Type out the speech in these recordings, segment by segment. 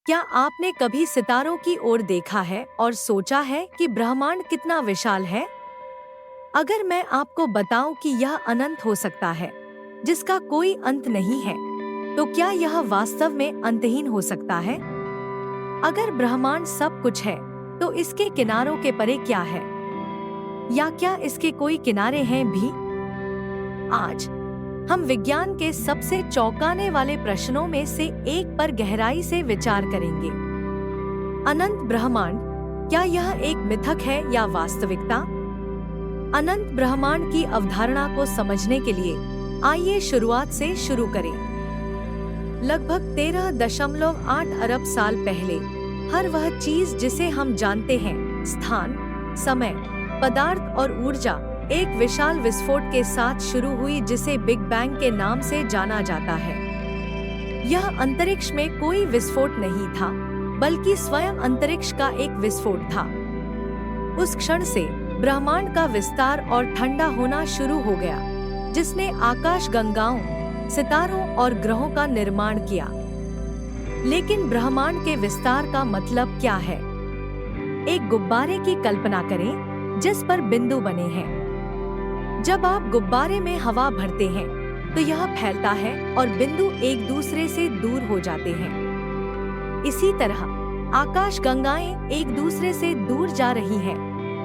क्या आपने कभी सितारों की ओर देखा है और सोचा है कि ब्रह्मांड कितना विशाल है? अगर मैं आपको बताऊं कि यह अनंत हो सकता है, जिसका कोई अंत नहीं है, तो क्या यह वास्तव में अंतहीन हो सकता है? अगर ब्रह्मांड सब कुछ है, तो इसके किनारों के परे क्या है? या क्या इसके कोई किनारे हैं भी? आज हम विज्ञान के सबसे चौंकाने वाले प्रश्नों में से एक पर गहराई से विचार करेंगे। अनंत ब्रह्मांड, क्या यह एक मिथक है या वास्तविकता? अनंत ब्रह्मांड की अवधारणा को समझने के लिए आइए शुरुआत से शुरू करें। लगभग 13.8 अरब साल पहले हर वह चीज जिसे हम जानते हैं, स्थान, समय, पदार्थ और ऊर्जा, एक विशाल विस्फोट के साथ शुरू हुई जिसे बिग बैंग के नाम से जाना जाता है। यह अंतरिक्ष में कोई विस्फोट नहीं था, बल्कि स्वयं अंतरिक्ष का एक विस्फोट था। उस क्षण से ब्रह्मांड का विस्तार और ठंडा होना शुरू हो गया, जिसने आकाश गंगाओं, सितारों और ग्रहों का निर्माण किया। लेकिन ब्रह्मांड के विस्तार का मतलब क्या है? एक गुब्बारे की कल्पना करें जिस पर बिंदु बने हैं। जब आप गुब्बारे में हवा भरते हैं, तो यह फैलता है और बिंदु एक दूसरे से दूर हो जाते हैं। इसी तरह आकाश गंगाएं एक दूसरे से दूर जा रही हैं,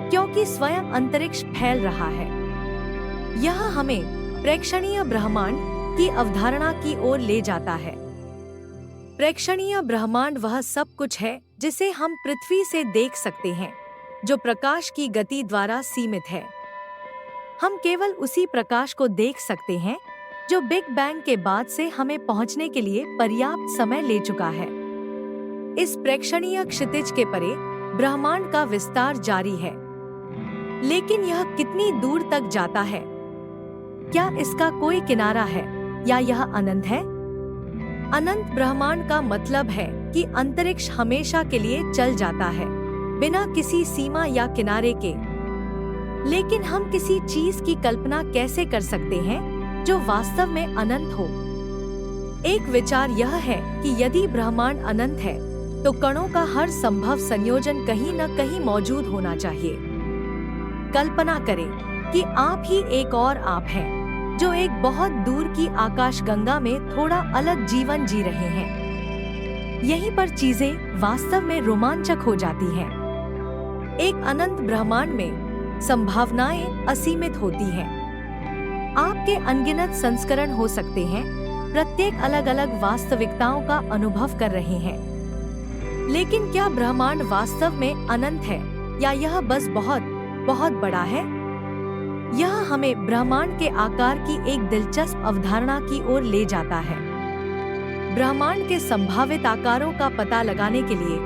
क्योंकि स्वयं अंतरिक्ष फैल रहा है। यह हमें प्रेक्षणीय ब्रह्मांड की अवधारणा की ओर ले जाता है। प्रेक्षणीय ब्रह्मांड वह सब कुछ है जिसे हम पृथ्वी से देख सकते हैं, जो प्रकाश की गति द्वारा सीमित है। हम केवल उसी प्रकाश को देख सकते हैं जो बिग बैंग के बाद से हमें पहुंचने के लिए पर्याप्त समय ले चुका है। इस प्रेक्षणीय क्षितिज के परे ब्रह्मांड का विस्तार जारी है। लेकिन यह कितनी दूर तक जाता है? क्या इसका कोई किनारा है या यह अनंत है? अनंत ब्रह्मांड का मतलब है कि अंतरिक्ष हमेशा के लिए चल जाता है, बिना किसी सीमा या किनारे के। लेकिन हम किसी चीज की कल्पना कैसे कर सकते हैं जो वास्तव में अनंत हो? एक विचार यह है कि यदि ब्रह्मांड अनंत है, तो कणों का हर संभव संयोजन कहीं न कहीं मौजूद होना चाहिए। कल्पना करें कि आप ही एक और आप हैं, जो एक बहुत दूर की आकाशगंगा में थोड़ा अलग जीवन जी रहे हैं। यहीं पर चीजें वास्तव में रोमांचक हो जाती हैं। एक अनंत ब्रह्मांड में संभावनाएं असीमित होती हैं। आपके अनगिनत संस्करण हो सकते हैं, प्रत्येक अलग अलग वास्तविकताओं का अनुभव कर रहे हैं। लेकिन क्या ब्रह्मांड वास्तव में अनंत है या यह बस बहुत बहुत बड़ा है? यह हमें ब्रह्मांड के आकार की एक दिलचस्प अवधारणा की ओर ले जाता है। ब्रह्मांड के संभावित आकारों का पता लगाने के लिए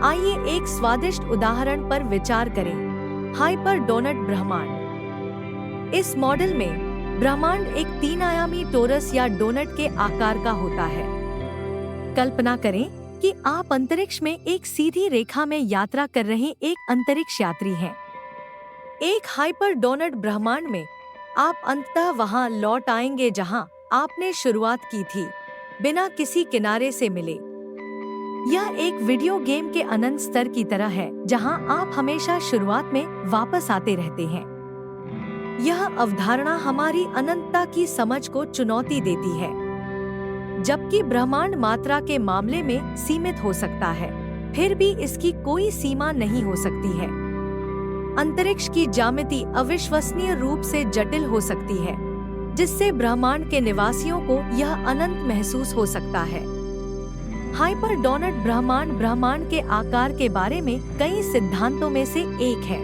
आइए एक स्वादिष्ट उदाहरण पर विचार करें। हाइपर डोनट ब्रह्मांड। इस मॉडल में ब्रह्मांड एक 3 आयामी टोरस या डोनट के आकार का होता है। कल्पना करें कि आप अंतरिक्ष में एक सीधी रेखा में यात्रा कर रहे एक अंतरिक्ष यात्री हैं। एक हाइपर डोनट ब्रह्मांड में आप अंततः वहां लौट आएंगे जहां आपने शुरुआत की थी, बिना किसी किनारे से मिले। यह एक वीडियो गेम के अनंत स्तर की तरह है, जहां आप हमेशा शुरुआत में वापस आते रहते हैं। यह अवधारणा हमारी अनंतता की समझ को चुनौती देती है। जबकि ब्रह्मांड मात्रा के मामले में सीमित हो सकता है, फिर भी इसकी कोई सीमा नहीं हो सकती है। अंतरिक्ष की ज्यामिति अविश्वसनीय रूप से जटिल हो सकती है, जिससे ब्रह्मांड के निवासियों को यह अनंत महसूस हो सकता है। हाइपर डोनट ब्रह्मांड ब्रह्मांड के आकार के बारे में कई सिद्धांतों में से एक है।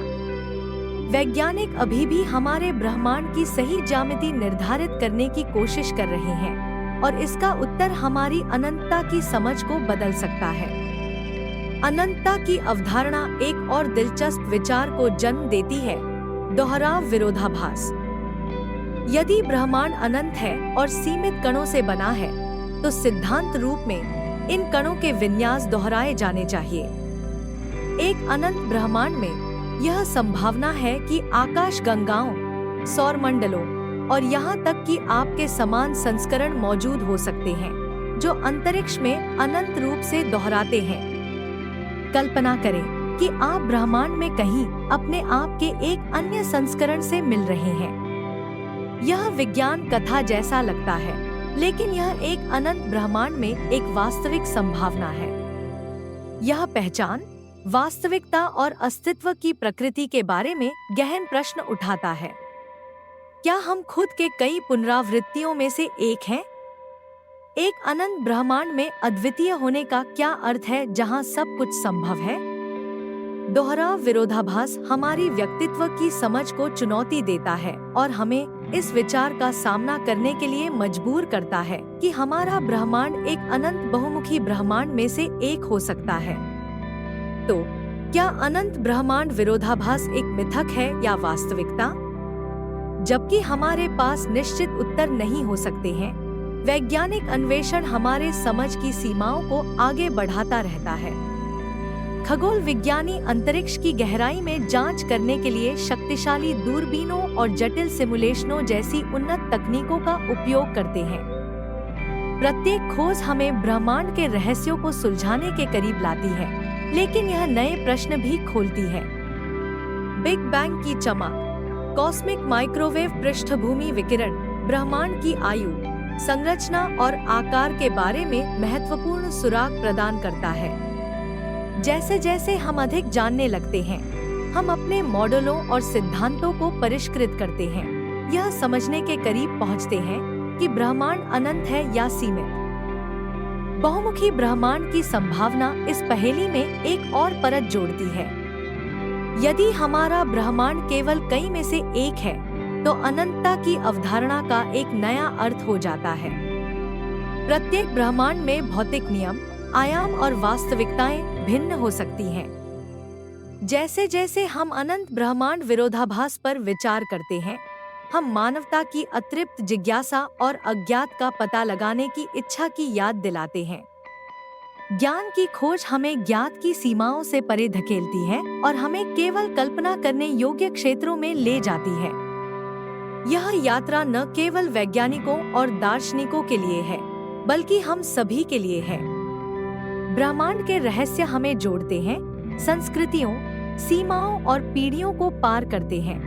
वैज्ञानिक अभी भी हमारे ब्रह्मांड की सही ज्यामिति निर्धारित करने की कोशिश कर रहे हैं, और इसका उत्तर हमारी अनंतता की समझ को बदल सकता है। अनंतता की अवधारणा एक और दिलचस्प विचार को जन्म देती है, दोहराव विरोधाभास। यदि ब्रह्मांड अनंत है और सीमित कणों से बना है, तो सिद्धांत रूप में इन कणों के विन्यास दोहराए जाने चाहिए। एक अनंत ब्रह्मांड में यह संभावना है कि आकाश गंगाओं, सौरमंडलों और यहाँ तक कि आपके समान संस्करण मौजूद हो सकते हैं, जो अंतरिक्ष में अनंत रूप से दोहराते हैं। कल्पना करें कि आप ब्रह्मांड में कहीं अपने आप के एक अन्य संस्करण से मिल रहे हैं। यह विज्ञान कथा जैसा लगता है, लेकिन यह एक अनंत ब्रह्मांड में एक वास्तविक संभावना है। यह पहचान, वास्तविकता और अस्तित्व की प्रकृति के बारे में गहन प्रश्न उठाता है। क्या हम खुद के कई पुनरावृत्तियों में से एक हैं? एक अनंत ब्रह्मांड में अद्वितीय होने का क्या अर्थ है जहां सब कुछ संभव है? दोहराव विरोधाभास हमारी व्यक्तित्व की समझ को चुनौती देता है और हमें इस विचार का सामना करने के लिए मजबूर करता है कि हमारा ब्रह्मांड एक अनंत बहुमुखी ब्रह्मांड में से एक हो सकता है। तो क्या अनंत ब्रह्मांड विरोधाभास एक मिथक है या वास्तविकता? जबकि हमारे पास निश्चित उत्तर नहीं हो सकते हैं, वैज्ञानिक अन्वेषण हमारे समझ की सीमाओं को आगे बढ़ाता रहता है। खगोल विज्ञानी अंतरिक्ष की गहराई में जांच करने के लिए शक्तिशाली दूरबीनों और जटिल सिमुलेशनों जैसी उन्नत तकनीकों का उपयोग करते हैं। प्रत्येक खोज हमें ब्रह्मांड के रहस्यों को सुलझाने के करीब लाती है, लेकिन यह नए प्रश्न भी खोलती है। बिग बैंग की चमक, कॉस्मिक माइक्रोवेव पृष्ठभूमि विकिरण, ब्रह्मांड की आयु, संरचना और आकार के बारे में महत्वपूर्ण सुराग प्रदान करता है। जैसे जैसे हम अधिक जानने लगते हैं, हम अपने मॉडलों और सिद्धांतों को परिष्कृत करते हैं। यह समझने के करीब पहुंचते हैं कि ब्रह्मांड अनंत है या सीमित। बहुमुखी ब्रह्मांड की संभावना इस पहेली में एक और परत जोड़ती है। यदि हमारा ब्रह्मांड केवल कई में से एक है, तो अनंतता की अवधारणा का एक नया अर्थ हो जाता है। प्रत्येक ब्रह्मांड में भौतिक नियम, आयाम और वास्तविकताएं भिन्न हो सकती हैं। जैसे जैसे हम अनंत ब्रह्मांड विरोधाभास पर विचार करते हैं, हम मानवता की अतृप्त जिज्ञासा और अज्ञात का पता लगाने की इच्छा की याद दिलाते हैं। ज्ञान की खोज हमें ज्ञात की सीमाओं से परे धकेलती है और हमें केवल कल्पना करने योग्य क्षेत्रों में ले जाती है। यह यात्रा न केवल वैज्ञानिकों और दार्शनिकों के लिए है, बल्कि हम सभी के लिए है। ब्रह्मांड के रहस्य हमें जोड़ते हैं, संस्कृतियों, सीमाओं और पीढ़ियों को पार करते हैं।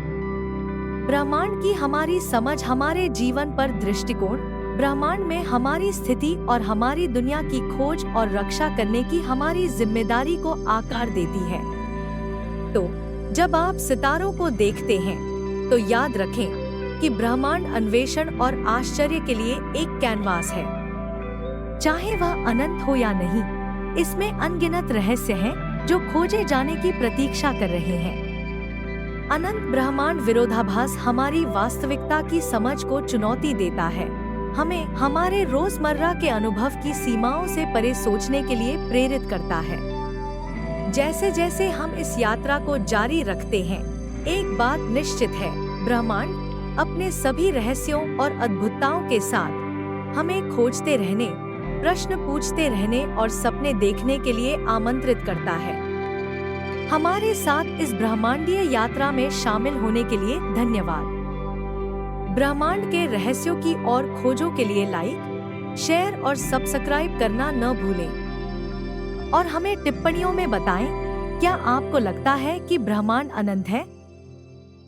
ब्रह्मांड की हमारी समझ हमारे जीवन पर दृष्टिकोण, ब्रह्मांड में हमारी स्थिति और हमारी दुनिया की खोज और रक्षा करने की हमारी जिम्मेदारी को आकार देती है। तो जब आप सितारों को देखते हैं, तो याद रखें कि ब्रह्मांड अन्वेषण और आश्चर्य के लिए एक कैनवास है। चाहे वह अनंत हो या नहीं, इसमें अनगिनत रहस्य हैं जो खोजे जाने की प्रतीक्षा कर रहे हैं। अनंत ब्रह्मांड विरोधाभास हमारी वास्तविकता की समझ को चुनौती देता है, हमें हमारे रोजमर्रा के अनुभव की सीमाओं से परे सोचने के लिए प्रेरित करता है। जैसे जैसे हम इस यात्रा को जारी रखते हैं, एक बात निश्चित है, ब्रह्मांड अपने सभी रहस्यों और अद्भुतताओं के साथ हमें खोजते रहने, प्रश्न पूछते रहने और सपने देखने के लिए आमंत्रित करता है। हमारे साथ इस ब्रह्मांडीय यात्रा में शामिल होने के लिए धन्यवाद। ब्रह्मांड के रहस्यों की और खोजों के लिए लाइक, शेयर और सब्सक्राइब करना न भूलें। और हमें टिप्पणियों में बताएं, क्या आपको लगता है कि ब्रह्मांड अनंत है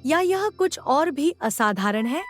या यह कुछ और भी असाधारण है?